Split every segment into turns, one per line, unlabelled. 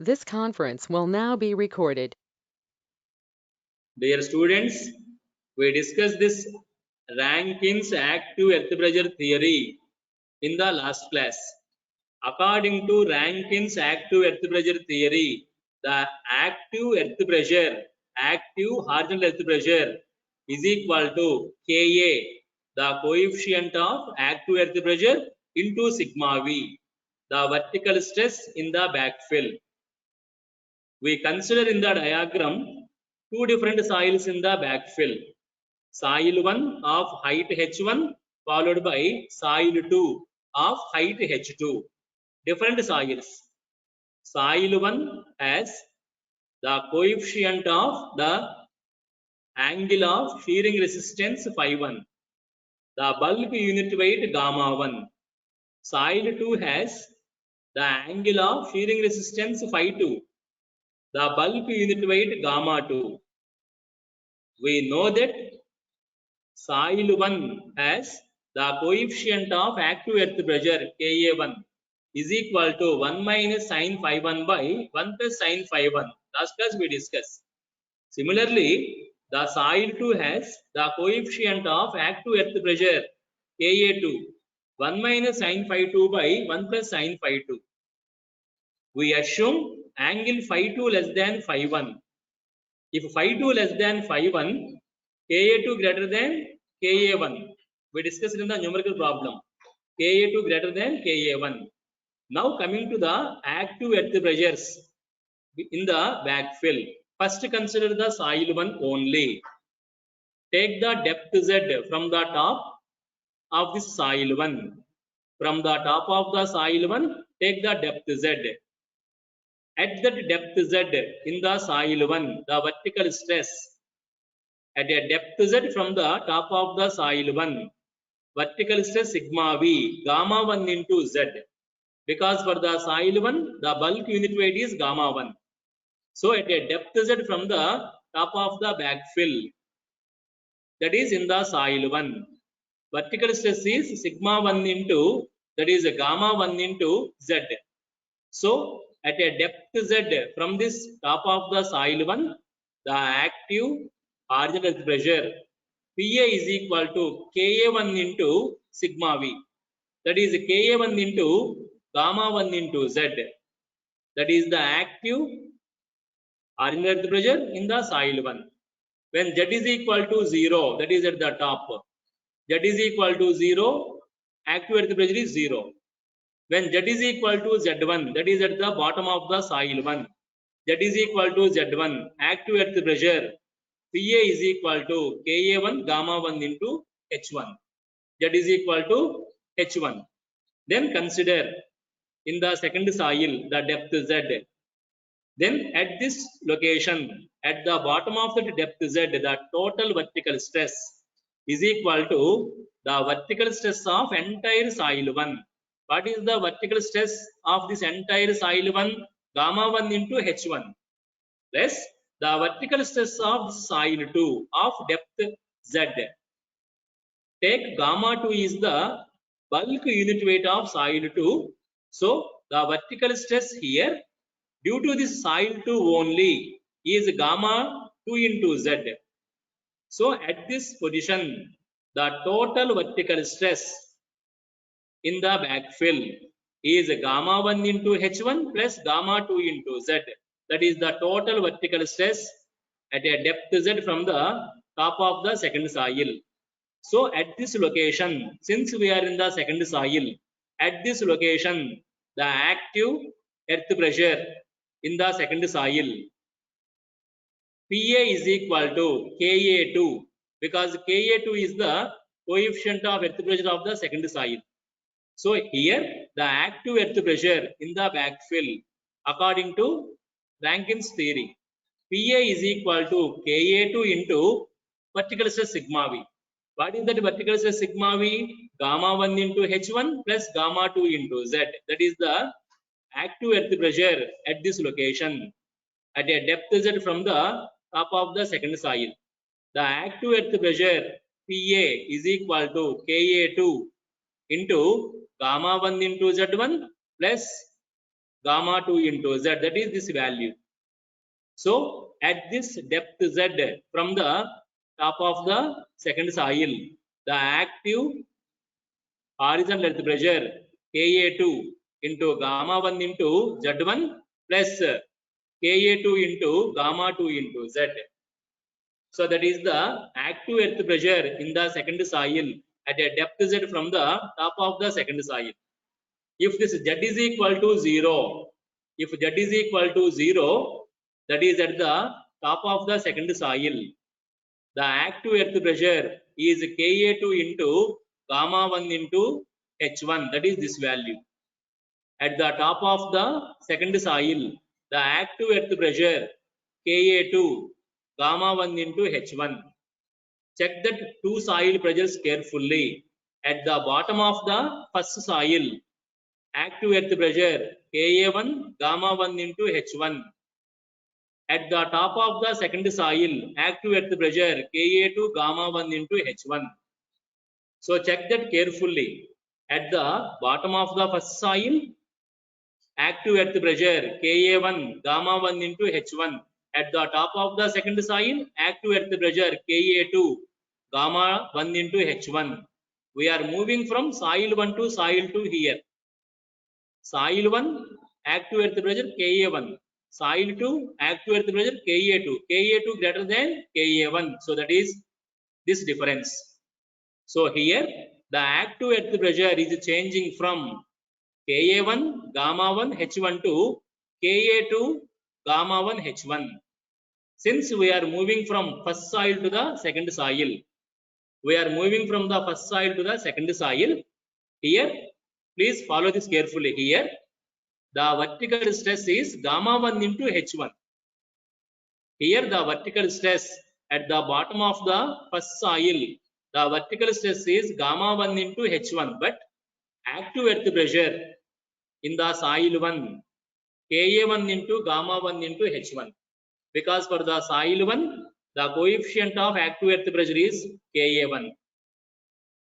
This conference will now be recorded.
Dear students, we discussed this Rankins active earth pressure theory in the last class. According to Rankins active earth pressure theory, the active horizontal earth pressure is equal to Ka, the coefficient of active earth pressure, into sigma V, the vertical stress in the backfill. We consider in the diagram two different soils in the backfill. Soil 1 of height H1 followed by soil 2 of height H2. Different soils. Soil 1 has the coefficient of the angle of shearing resistance phi1, the bulk unit weight gamma 1. Soil 2 has the angle of shearing resistance phi 2, the bulk unit weight gamma 2. We know that soil 1 has the coefficient of active earth pressure Ka1 is equal to 1 minus sin phi 1 by 1 plus sin phi 1. Last class we discussed. Similarly, the soil 2 has the coefficient of active earth pressure Ka2 1 minus sin phi 2 by 1 plus sin phi 2. We assume angle phi 2 less than phi 1. If phi 2 less than phi 1, Ka2 greater than Ka1. We discussed in the numerical problem. Ka2 greater than Ka1. Now coming to the active earth pressures in the backfill. First consider the soil 1 only. Take the depth Z from the top of this soil 1. From the top of the soil 1, take the depth Z. At that depth Z in the soil 1, the vertical stress at a depth Z from the top of the soil 1, vertical stress sigma V, gamma 1 into Z. Because for the soil 1, the bulk unit weight is gamma 1. So at a depth Z from the top of the backfill, that is in the soil 1, vertical stress is sigma 1 into, that is gamma 1 into Z. So at a depth Z from this top of the soil 1, the active horizontal pressure PA is equal to Ka1 into sigma V. That is Ka1 into gamma 1 into Z. That is the active horizontal pressure in the soil 1. When Z is equal to 0, that is at the top. Z is equal to 0, active earth pressure is 0. When Z is equal to Z1, that is at the bottom of the soil 1. Z is equal to Z1, active earth pressure PA is equal to Ka1 gamma 1 into H1. Z is equal to H1. Then consider in the second soil the depth Z. Then at this location, at the bottom of the depth Z, the total vertical stress is equal to the vertical stress of entire soil 1. What is the vertical stress of this entire soil 1? Gamma 1 into H1 plus the vertical stress of soil 2 of depth Z. Take gamma 2 is the bulk unit weight of soil 2. So the vertical stress here due to this soil 2 only is gamma 2 into Z. So at this position, the total vertical stress in the backfill is gamma 1 into H1 plus gamma 2 into Z. That is the total vertical stress at a depth Z from the top of the second soil. So at this location, since we are in the second soil, at this location, the active earth pressure in the second soil, PA is equal to Ka2, because Ka2 is the coefficient of earth pressure of the second soil. So here the active earth pressure in the backfill according to Rankins theory, PA is equal to Ka2 into vertical stress sigma V. What is that vertical stress sigma V? Gamma 1 into H1 plus gamma 2 into Z. That is the active earth pressure at this location at a depth Z from the top of the second soil. The active earth pressure PA is equal to Ka2 into gamma 1 into Z1 plus gamma 2 into Z, that is this value. So at this depth Z from the top of the second soil, the active horizontal earth pressure Ka2 into gamma 1 into Z1 plus Ka2 into gamma 2 into Z. So that is the active earth pressure in the second soil at a depth Z from the top of the second soil. If this Z is equal to 0, if Z is equal to 0, that is at the top of the second soil, the active earth pressure is Ka2 into gamma 1 into H1, that is this value. At the top of the second soil, the active earth pressure Ka2 gamma 1 into H1. Check that two soil pressures carefully. At the bottom of the first soil, active earth pressure Ka1 gamma 1 into H1. At the top of the second soil, active earth pressure Ka2 gamma 1 into H1. So check that carefully. At the bottom of the first soil, active earth pressure Ka1 gamma 1 into H1. At the top of the second soil, active earth pressure Ka2 gamma 1 into H1. We are moving from soil 1 to soil 2 here. Soil 1, active earth pressure Ka1. Soil 2, active earth pressure Ka2. Ka2 greater than Ka1. So that is this difference. So here the active earth pressure is changing from Ka1 gamma 1 H1 to Ka2 gamma 1 H1. Since we are moving from first soil to the second soil, we are moving from the first soil to the second soil. Here, please follow this carefully. Here, the vertical stress is gamma 1 into H1. Here, the vertical stress at the bottom of the first soil, the vertical stress is gamma 1 into H1, but active earth pressure in the soil 1, Ka1 into gamma 1 into H1. Because for the soil 1, the coefficient of active earth pressure is Ka1.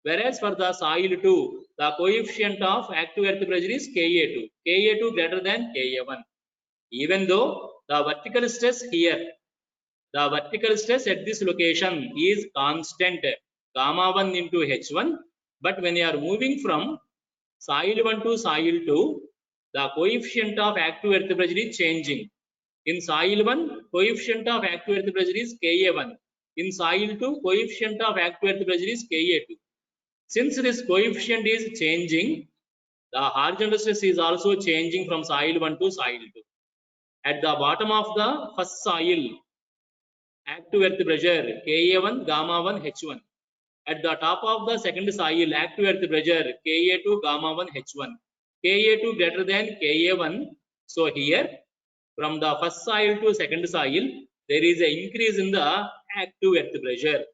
Whereas for the soil 2, the coefficient of active earth pressure is Ka2. Ka2 greater than Ka1. Even though the vertical stress here, the vertical stress at this location is constant, gamma 1 into H1. But when you are moving from soil 1 to soil 2, the coefficient of active earth pressure is changing. In soil 1, coefficient of active earth pressure is Ka1. In soil 2, coefficient of active earth pressure is Ka2. Since this coefficient is changing, the horizontal stress is also changing from soil 1 to soil 2. At the bottom of the first soil, active earth pressure Ka1 gamma 1 H1. At the top of the second soil, active earth pressure Ka2 gamma 1 H1. Ka2 greater than Ka1. So here, from the first soil to second soil, there is an increase in the active earth pressure.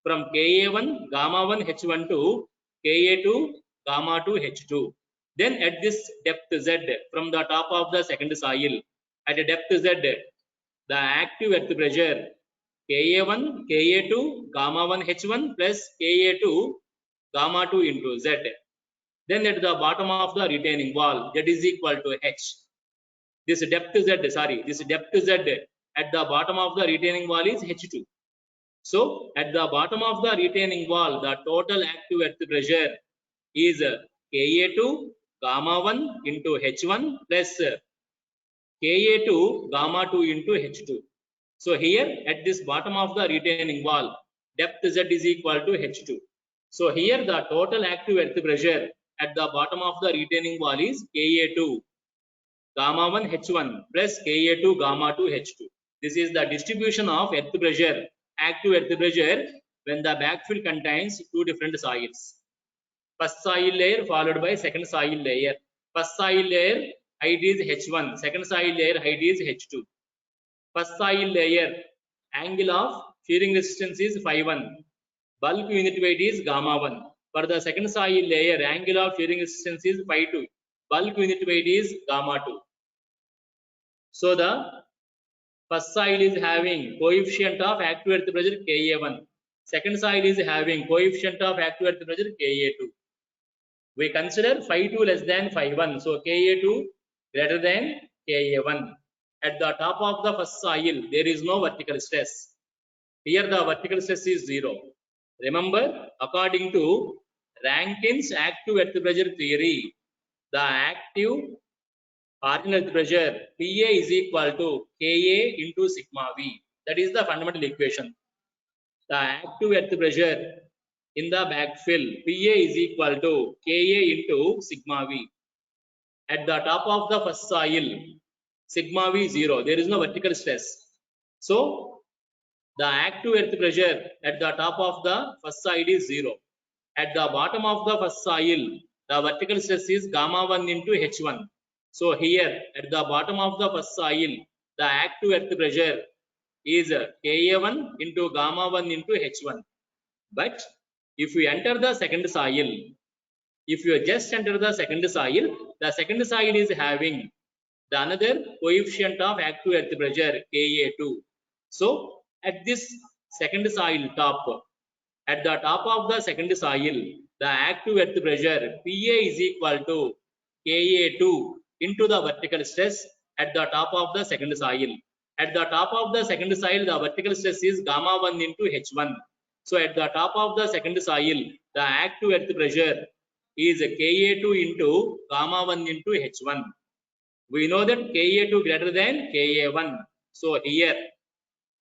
From Ka1 gamma 1 H1 to Ka2 gamma 2 H2. Then at this depth Z, from the top of the second soil, at a depth Z, the active earth pressure Ka1, Ka2, gamma 1 H1 plus Ka2, gamma 2 into Z. Then at the bottom of the retaining wall, Z is equal to H. This depth Z at the bottom of the retaining wall is H2. So at the bottom of the retaining wall, the total active earth pressure is Ka2 gamma 1 into H1 plus Ka2 gamma 2 into H2. So here at this bottom of the retaining wall, depth Z is equal to H2. So here the total active earth pressure at the bottom of the retaining wall is Ka2 gamma 1 H1 plus Ka2 gamma 2 H2. This is the distribution of earth pressure, active earth pressure when the backfill contains two different soils. First soil layer followed by second soil layer. First soil layer height is H1, second soil layer height is H2. First soil layer angle of shearing resistance is phi1, bulk unit weight is gamma 1. For the second soil layer, angle of shearing resistance is phi2, bulk unit weight is gamma 2. So the first soil is having coefficient of active earth pressure Ka1. Second soil is having coefficient of active earth pressure Ka2. We consider phi2 less than phi1. So Ka2 greater than Ka1. At the top of the first soil, there is no vertical stress. Here the vertical stress is 0. Remember, according to Rankin's active earth pressure theory, the active marginal earth pressure PA is equal to Ka into sigma V. That is the fundamental equation. The active earth pressure in the backfill PA is equal to Ka into sigma V. At the top of the first soil, sigma V 0. There is no vertical stress. So the active earth pressure at the top of the first soil is 0. At the bottom of the first soil, the vertical stress is gamma 1 into H1. So here at the bottom of the first soil, the active earth pressure is Ka1 into gamma 1 into H1. But if we enter the second soil, if you just enter the second soil is having the another coefficient of active earth pressure Ka2. So at this second soil top, at the top of the second soil, the active earth pressure Pa is equal to Ka2 into the vertical stress at the top of the second soil. At the top of the second soil, the vertical stress is gamma 1 into H1. So at the top of the second soil, the active earth pressure is Ka2 into gamma 1 into H1. We know that Ka2 greater than Ka1. So here,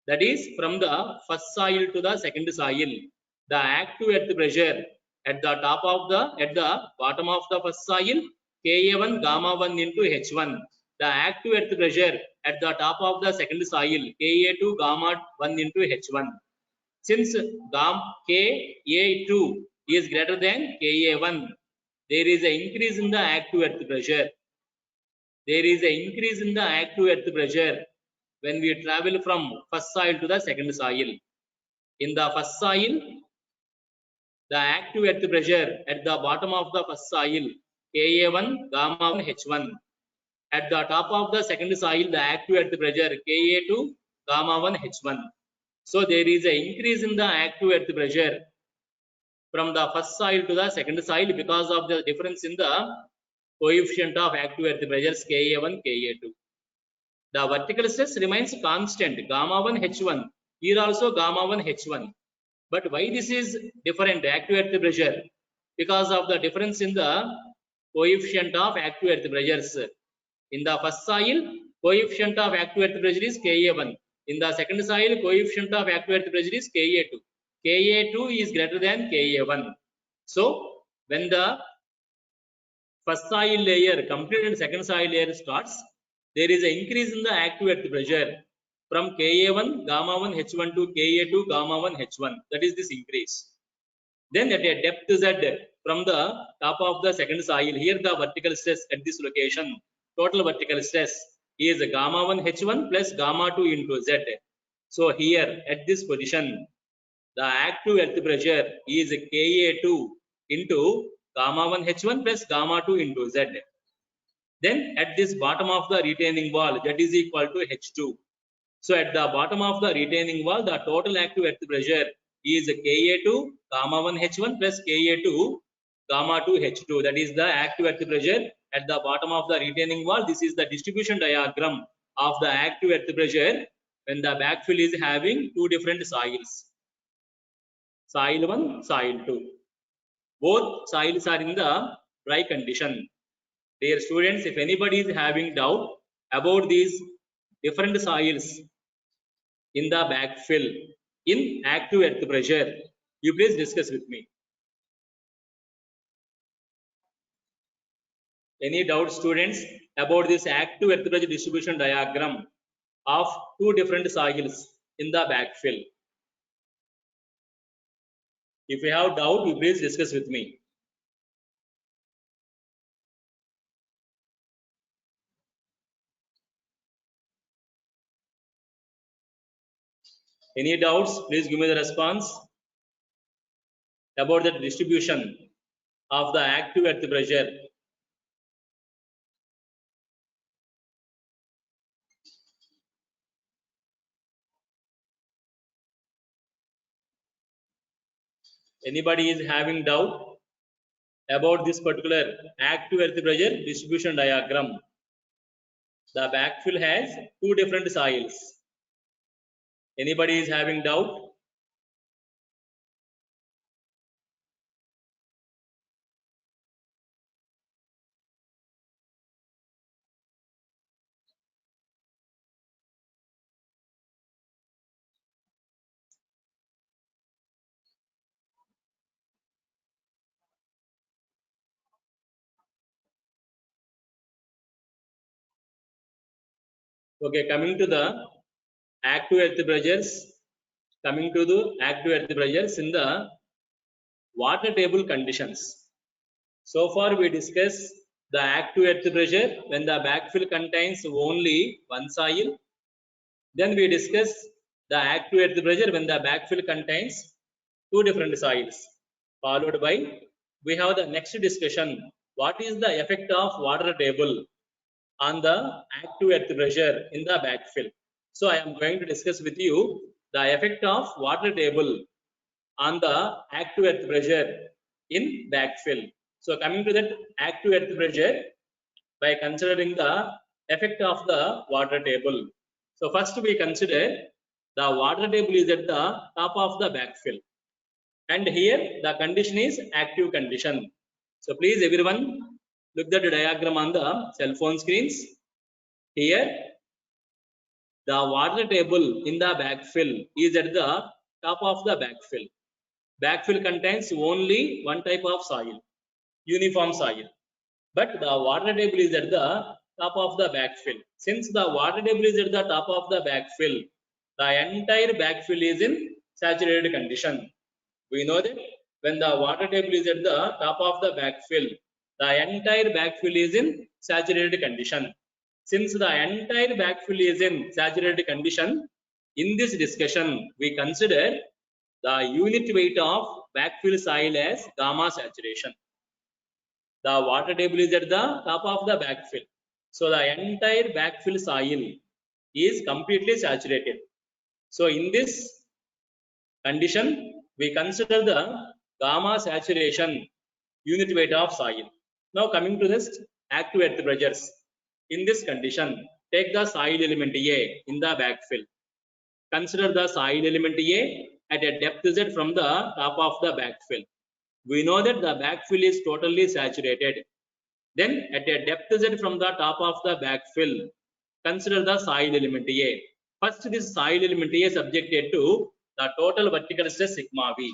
that is from the first soil to the second soil, the active earth pressure at the bottom of the first soil, Ka1 gamma 1 into H1. The active earth pressure at the top of the second soil, Ka2 gamma 1 into H1. Since Ka2 is greater than Ka1, there is an increase in the active earth pressure. There is an increase in the active earth pressure when we travel from first soil to the second soil. In the first soil, the active earth pressure at the bottom of the first soil, Ka1 gamma 1 H1. At the top of the second soil, the active earth pressure Ka2 gamma 1 H1. So there is an increase in the active earth pressure from the first soil to the second soil because of the difference in the coefficient of active earth pressures Ka1, Ka2. The vertical stress remains constant, gamma 1 H1. Here also gamma 1 H1. But why this is different, active earth pressure? Because of the difference in the coefficient of active earth pressures. In the first soil, coefficient of active earth pressure is Ka1. In the second soil, coefficient of active earth pressure is Ka2. Ka2 is greater than Ka1. So when the first soil layer completed and second soil layer starts, there is an increase in the active earth pressure from Ka1 gamma 1 H1 to Ka2 gamma 1 H1. That is this increase. Then at a depth Z from the top of the second soil, here the vertical stress at this location, total vertical stress is gamma 1 H1 plus gamma 2 into Z. So here at this position, the active earth pressure is Ka2 into gamma 1 H1 plus gamma 2 into Z. Then at this bottom of the retaining wall, that is equal to H2. So at the bottom of the retaining wall, the total active earth pressure is Ka2 gamma 1 H1 plus Ka2 gamma 2 H2. That is the active earth pressure at the bottom of the retaining wall. This is the distribution diagram of the active earth pressure when the backfill is having two different soils. Soil 1, soil 2. Both soils are in the dry condition. Dear students, if anybody is having doubt about these different soils in the backfill in active earth pressure, you please discuss with me. Any doubt, students, about this active earth pressure distribution diagram of two different soils in the backfill? If you have doubt, you please discuss with me. Any doubts, please give me the response about the distribution of the active earth pressure. Anybody is having doubt about this particular active earth pressure distribution diagram The backfill has two different soils. Anybody is having doubt? Okay, coming to the active earth pressures. Coming to the active earth pressures in the water table conditions. So far we discussed the active earth pressure when the backfill contains only one soil. Then we discuss the active earth pressure when the backfill contains two different soils. Followed by we have the next discussion. What is the effect of water table on the active earth pressure in the backfill? So I am going to discuss with you the effect of water table on the active earth pressure in backfill. So coming to that active earth pressure by considering the effect of the water table. So first we consider the water table is at the top of the backfill, and here the condition is active condition. So please everyone look at the diagram on the cell phone screens. Here the water table in the backfill is at the top of the backfill. Backfill contains only one type of soil, uniform soil. But the water table is at the top of the backfill. Since the water table is at the top of the backfill, the entire backfill is in saturated condition. We know that when the water table is at the top of the backfill, the entire backfill is in saturated condition. Since the entire backfill is in saturated condition, in this discussion, we consider the unit weight of backfill soil as gamma saturation. The water table is at the top of the backfill. So the entire backfill soil is completely saturated. So in this condition, we consider the gamma saturation unit weight of soil. Now coming to this active earth pressures. In this condition, take the soil element A in the backfill. Consider the soil element A at a depth Z from the top of the backfill. We know that the backfill is totally saturated. Then at a depth Z from the top of the backfill, consider the soil element A. First, this soil element A is subjected to the total vertical stress sigma V.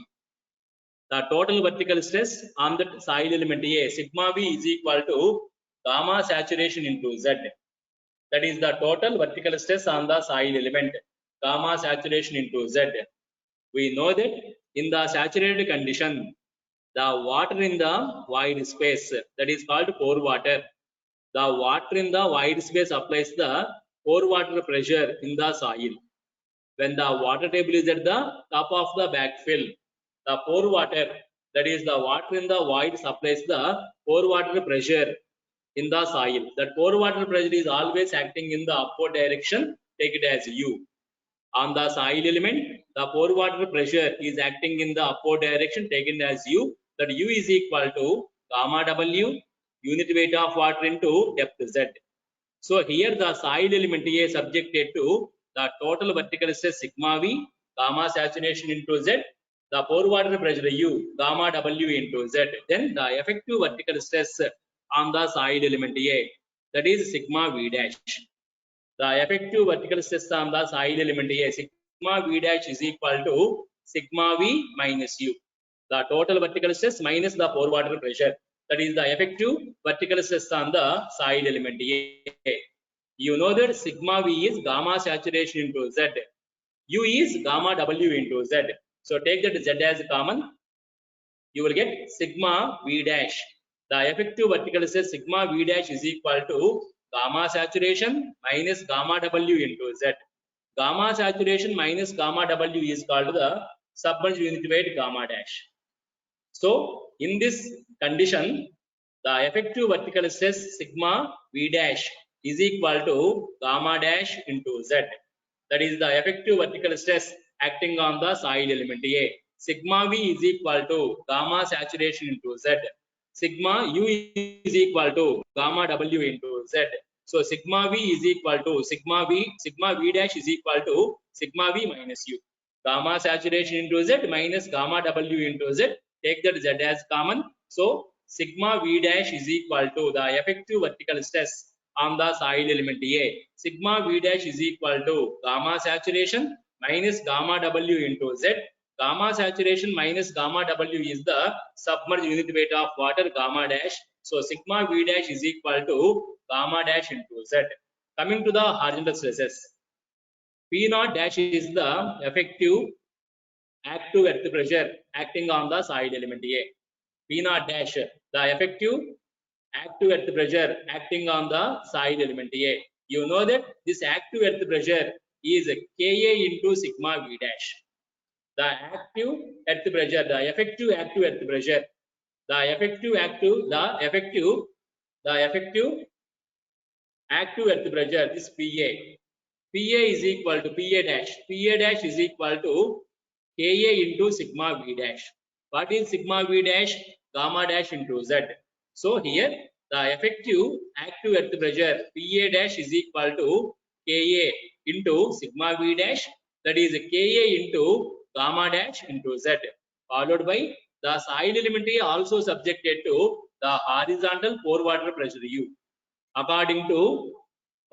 The total vertical stress on the soil element A, sigma V is equal to gamma saturation into Z. That is the total vertical stress on the soil element, gamma saturation into Z. We know that in the saturated condition, the water in the void space, that is called pore water. The water in the void space applies the pore water pressure in the soil. When the water table is at the top of the backfill, the pore water, that is the water in the void, supplies the pore water pressure in the soil. That pore water pressure is always acting in the upward direction. Take it as U. On the soil element, the pore water pressure is acting in the upward direction, taken as U. That U is equal to gamma W, unit weight of water into depth Z. So here the soil element A is subjected to the total vertical stress sigma V, gamma saturation into Z, the pore water pressure U, gamma W into Z. Then the effective vertical stress on the soil element A, that is sigma V dash. The effective vertical stress on the soil element A, sigma V dash, is equal to sigma V minus U. The total vertical stress minus the pore water pressure. That is the effective vertical stress on the soil element A. You know that sigma V is gamma saturation into Z. U is gamma W into Z. So take that Z as common. You will get sigma V dash. The effective vertical stress sigma V dash is equal to gamma saturation minus gamma W into Z. Gamma saturation minus gamma W is called the submerged unit weight gamma dash. So in this condition, the effective vertical stress sigma V dash is equal to gamma dash into Z. That is the effective vertical stress acting on the soil element A. Sigma V is equal to gamma saturation into Z. Sigma U is equal to gamma W into Z. So sigma V is equal to sigma V dash is equal to sigma V minus U. Gamma saturation into Z minus gamma W into Z. Take that Z as common. So sigma V dash is equal to the effective vertical stress on the soil element A. Sigma V dash is equal to gamma saturation minus gamma W into Z. Gamma saturation minus gamma W is the submerged unit weight of water gamma dash. So sigma V dash is equal to gamma dash into Z. Coming to the horizontal stresses, P naught dash is the effective active earth pressure acting on the soil element A. P naught dash, the effective active earth pressure acting on the soil element A. You know that this active earth pressure is Ka into sigma V dash. The active earth pressure, the effective active earth pressure, the effective active earth pressure, this Pa. Pa is equal to Pa dash. Pa dash is equal to Ka into sigma V dash. What is sigma V dash? Gamma dash into Z. So here the effective active earth pressure Pa dash is equal to Ka into sigma V dash, that is Ka into gamma dash into Z, followed by the soil element A also subjected to the horizontal pore water pressure U. According to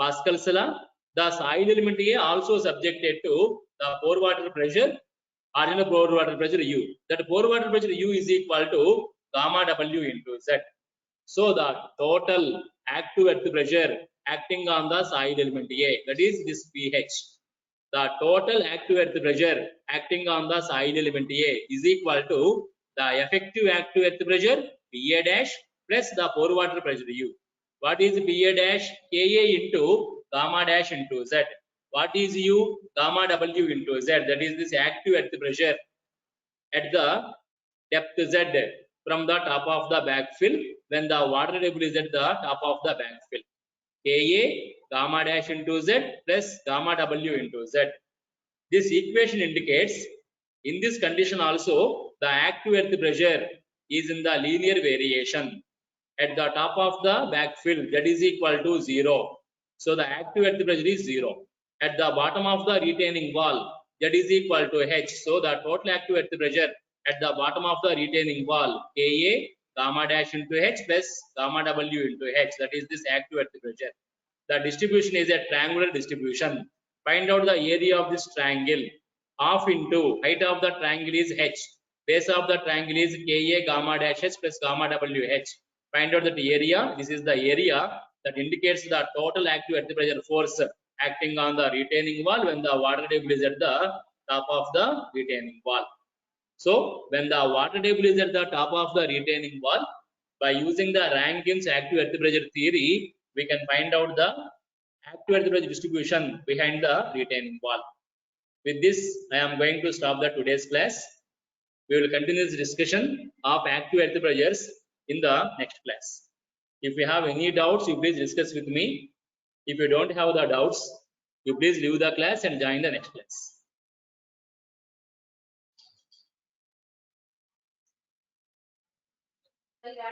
Pascal's law, the soil element A also subjected to the pore water pressure, horizontal pore water pressure U. That pore water pressure U is equal to gamma W into Z. So the total active earth pressure acting on the soil element A, that is this pH. The total active earth pressure acting on the soil element A is equal to the effective active earth pressure Pa dash plus the pore water pressure U. What is Pa dash? Ka into gamma dash into Z. What is U? Gamma W into Z. That is this active earth pressure at the depth Z from the top of the backfill when the water table is at the top of the backfill. Ka gamma dash into Z plus gamma W into Z. This equation indicates in this condition also the active earth pressure is in the linear variation at the top of the backfill, that is equal to 0. So the active earth pressure is 0. At the bottom of the retaining wall, that is equal to H. So the total active earth pressure at the bottom of the retaining wall, Ka gamma dash into H plus gamma W into H, that is this active earth pressure. The distribution is a triangular distribution. Find out the area of this triangle. Half into height of the triangle is H. Base of the triangle is Ka gamma dash H plus gamma W H. Find out that area. This is the area that indicates the total active earth pressure force acting on the retaining wall when the water table is at the top of the retaining wall. So when the water table is at the top of the retaining wall, by using the Rankine's active earth pressure theory, we can find out the active earth pressure distribution behind the retaining wall. With this, I am going to stop the today's class. We will continue this discussion of active earth pressures in the next class. If you have any doubts, you please discuss with me. If you don't have the doubts, you please leave the class and join the next class.